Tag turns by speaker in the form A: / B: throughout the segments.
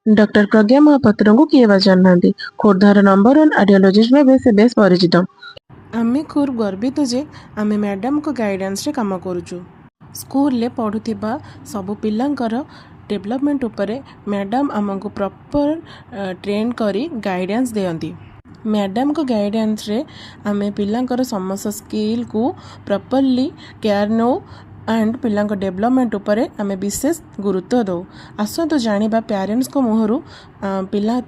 A: Doctor Pragya ମହାପାତ୍ରଙ୍କୁ କିଏ ବା ଜାଣିନାହାନ୍ତି? ଖୋର୍ଦ୍ଧାର ନମ୍ବର 1 ଆର୍ଡିଓଲୋଜିଷ୍ଟ ଭାବେ ସେ ବେଶ୍ ପରିଚିତ। ଆମେ ଖୁବ୍ ଗର୍ବିତ ଯେ ଆମେ ମ୍ୟାଡ଼ାମଙ୍କ ଗାଇଡାନ୍ସରେ କାମ କରୁଛୁ। ସ୍କୁଲରେ ପଢ଼ୁଥିବା ସବୁ ପିଲାଙ୍କର ଡେଭଲପମେଣ୍ଟ ଉପରେ ମ୍ୟାଡ଼ାମ ଆମକୁ ପ୍ରପର ଟ୍ରେନ୍ କରି ଗାଇଡାନ୍ସ ଦିଅନ୍ତି। ମ୍ୟାଡ଼ାମଙ୍କ ଗାଇଡାନ୍ସରେ ଆମେ ପିଲାଙ୍କର ସମସ୍ତ ସ୍କିଲ୍କୁ ପ୍ରପରଲି କେୟାର ନେଉ ଆଣ୍ଡ ପିଲାଙ୍କ ଡେଭଲପମେଣ୍ଟ ଉପରେ ଆମେ ବିଶେଷ ଗୁରୁତ୍ୱ ଦେଉ। ଆସନ୍ତୁ ଜାଣିବା ପ୍ୟାରେଣ୍ଟସ୍ଙ୍କ ମୁହଁରୁ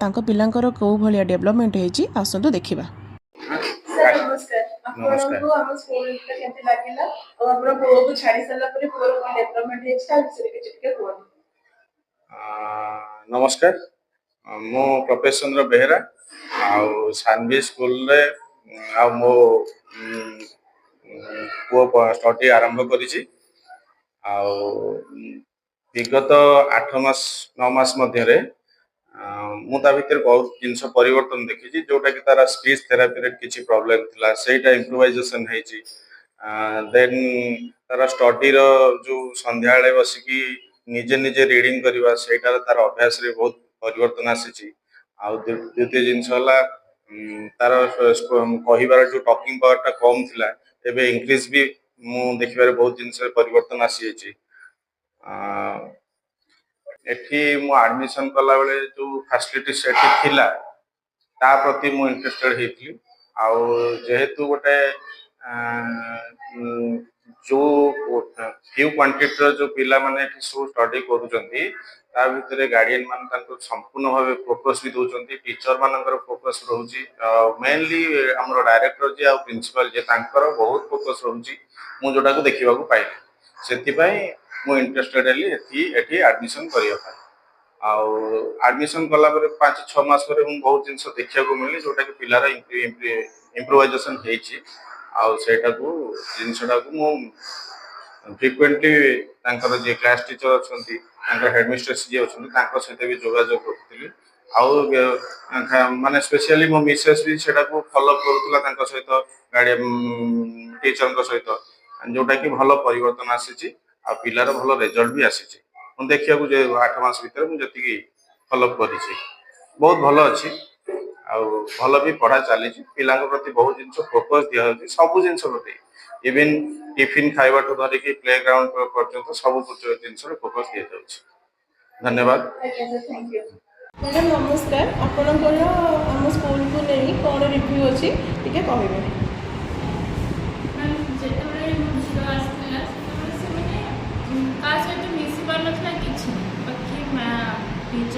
A: ତାଙ୍କ ପିଲାଙ୍କର କେଉଁ ଭଳିଆ ଡେଭଲପମେଣ୍ଟ ହେଇଛି। ଆସନ୍ତୁ ଦେଖିବା।
B: ସାର୍ ନମସ୍କାର। ଆପଣଙ୍କୁ ଆମ ସ୍କୁଲରେ କେମିତି ଲାଗିଲା ଆଉ ଆପଣ ପୁଅକୁ ଛାଡ଼ି ସାରିଲା ପରେ ପୁଅର କ'ଣ ଡେଭଲପମେଣ୍ଟ ହେଇଛି ତା ବିଷୟରେ କିଛି ଟିକେ କୁହନ୍ତୁ।
C: ନମସ୍କାର, ମୁଁ ପ୍ରଫେସର ଚନ୍ଦ୍ର ବେହେରା ଆଉ ସାନଭି ସ୍କୁଲରେ ଆଉ ମୋ ପୁଅ ଷ୍ଟଡି ଆରମ୍ଭ କରିଛି। ଆଉ ବିଗତ 8-9 ମାସ ମଧ୍ୟରେ ମୁଁ ତା ଭିତରେ ବହୁତ ଜିନିଷ ପରିବର୍ତ୍ତନ ଦେଖିଛି, ଯୋଉଟାକି ତାର ସ୍ପିଚ୍ ଥେରାପିରେ କିଛି ପ୍ରୋବ୍ଲେମ ଥିଲା, ସେଇଟା ଇମ୍ପ୍ରୁଭାଇଜେସନ ହେଇଛି। ଦେନ୍ ତାର ଷ୍ଟଡିର ଯୋଉ ସନ୍ଧ୍ୟାବେଳେ ବସିକି ନିଜେ ନିଜେ ରିଡିଂ କରିବା, ସେଇଟାର ତାର ଅଭ୍ୟାସରେ ବହୁତ ପରିବର୍ତ୍ତନ ଆସିଛି। ଆଉ ଦ୍ୱିତୀୟ ଜିନିଷ ହେଲା ତାର କହିବାର ଯୋଉ ଟକିଂ ପାୱାରଟା କମ୍ ଥିଲା, ଏବେ ଇଂଲିଶ ବି ମୁଁ ଦେଖିବାରେ ବହୁତ ଜିନିଷରେ ପରିବର୍ତ୍ତନ ଆସିଯାଇଛି। ଏଠି ମୁଁ ଆଡମିସନ କଲାବେଳେ ଯୋଉ ଫ୍ୟାସିଲିଟିସ୍ ଏଠି ଥିଲା ତା ପ୍ରତି ମୁଁ ଇଣ୍ଟରେଷ୍ଟେଡ ହେଇଥିଲି। ଆଉ ଯେହେତୁ ଗୋଟେ ଯୋଉ ଫ୍ୟୁ କ୍ୱାଣ୍ଟିଟିର ଯୋଉ ପିଲାମାନେ ଏଠି ସବୁ ଷ୍ଟଡି କରୁଛନ୍ତି, ତା ଭିତରେ ଗାର୍ଡିଆନ ମାନେ ତାଙ୍କୁ ସମ୍ପୂର୍ଣ୍ଣ ଭାବେ ଫୋକସ୍ ବି ଦଉଛନ୍ତି। ଟିଚର ମାନଙ୍କର ଫୋକସ୍ ରହୁଛି, ମେନଲି ଆମର ଡାଇରେକ୍ଟର ଯିଏ ଆଉ ପ୍ରିନ୍ସିପାଲ ଯିଏ ତାଙ୍କର ବହୁତ ଫୋକସ୍ ରହୁଛି, ମୁଁ ଯୋଉଟାକୁ ଦେଖିବାକୁ ପାଇଲି। ସେଥିପାଇଁ ମୁଁ ଇଣ୍ଟରେଷ୍ଟେଡ ହେଲି ଏଠି ଆଡମିସନ କରିବା ପାଇଁ। ଆଉ ଆଡମିସନ କଲା ପରେ 5-6 ମାସ ପରେ ମୁଁ ବହୁତ ଜିନିଷ ଦେଖିବାକୁ ମିଳିଲି, ଯୋଉଟାକି ପିଲାର ଇମ୍ପ୍ରୁଭାଇଜେସନ ହେଇଛି। ଆଉ ଜିନିଷଟାକୁ ମୁଁ ଫ୍ରିକ୍ୱେଣ୍ଟଲି ତାଙ୍କର ଯିଏ କ୍ଲାସ ଟିଚର ଅଛନ୍ତି, ତାଙ୍କର ହେଡମିଷ୍ଟ୍ରେସ୍ ଯିଏ ଅଛନ୍ତି, ତାଙ୍କ ସହିତ ବି ଯୋଗାଯୋଗ କରୁଥିଲି। ଆଉ ମାନେ ସ୍ପେସିଆଲି ମୋ ମିସେସ୍ ବି ସେଟାକୁ ଫଲୋଅପ୍ କରୁଥିଲା ତାଙ୍କ ସହିତ, ଟିଚରଙ୍କ ସହିତ, ଯୋଉଟାକି ଭଲ ପରିବର୍ତ୍ତନ ଆସିଛି। ଆଉ ପିଲାର ଭଲ ରେଜଲ୍ଟ ବି ଆସିଛି। ମୁଁ ଦେଖିବାକୁ ଯେ 8 ମାସ ଭିତରେ ମୁଁ ଯେତିକି ଫଲୋଅପ୍ କରିଛି, ବହୁତ ଭଲ ଅଛି। ଆଉ ଭଲ ବି ପଢା ଚାଲିଛି। ପିଲାଙ୍କ ପ୍ରତି ବହୁତ ଜିନିଷ ଫୋକସ୍ ଦିଆଯାଉଛି, ସବୁ ଜିନିଷ ପ୍ରତି, ଇଭିନ୍ ଟିଫିନ୍ ଖାଇବାଠୁ ଧରିକି ପ୍ଲେ ଗ୍ରାଉଣ୍ଡ ପର୍ଯ୍ୟନ୍ତ ସବୁ ଜିନିଷରେ ଫୋକସ୍ ଦିଆଯାଉଛି। ଧନ୍ୟବାଦ।
B: ମ୍ୟାଡ଼ାମ ନମସ୍କାର। ଆପଣଙ୍କର ଆମ ସ୍କୁଲକୁ ନେଇ କ'ଣ ରିଭ୍ୟୁ ଅଛି ଟିକେ କହିବେ।
D: ଯେତେବେଳେ ମୋ ଝିଅ ଆସିଥିଲା ସେତେବେଳେ ସେମାନେ କାହା ସହିତ ମିଶି ପାରୁନଥିଲା କିଛି, ବାକି ଟିଚର